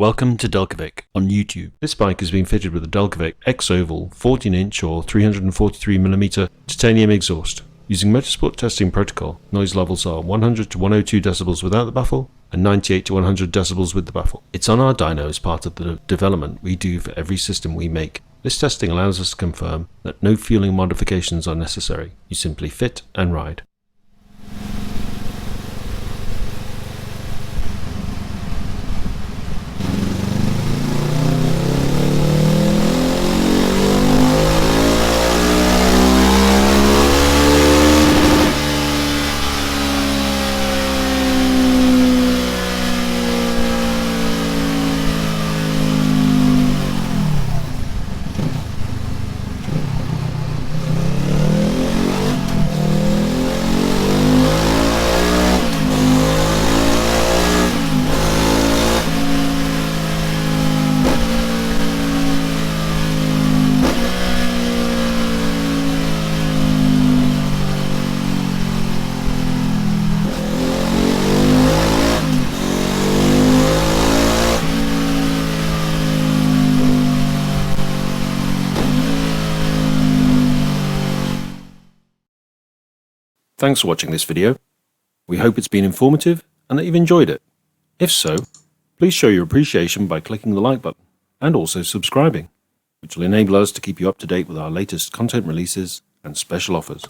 Welcome to Delkevic on YouTube. This bike has been fitted with a Delkevic X-Oval 14-inch or 343mm titanium exhaust. Using motorsport testing protocol, noise levels are 100 to 102 decibels without the baffle and 98 to 100 decibels with the baffle. It's on our dyno as part of the development we do for every system we make. This testing allows us to confirm that no fueling modifications are necessary. You simply fit and ride. Thanks for watching this video. We hope it's been informative and that you've enjoyed it. If so, please show your appreciation by clicking the like button and also subscribing, which will enable us to keep you up to date with our latest content releases and special offers.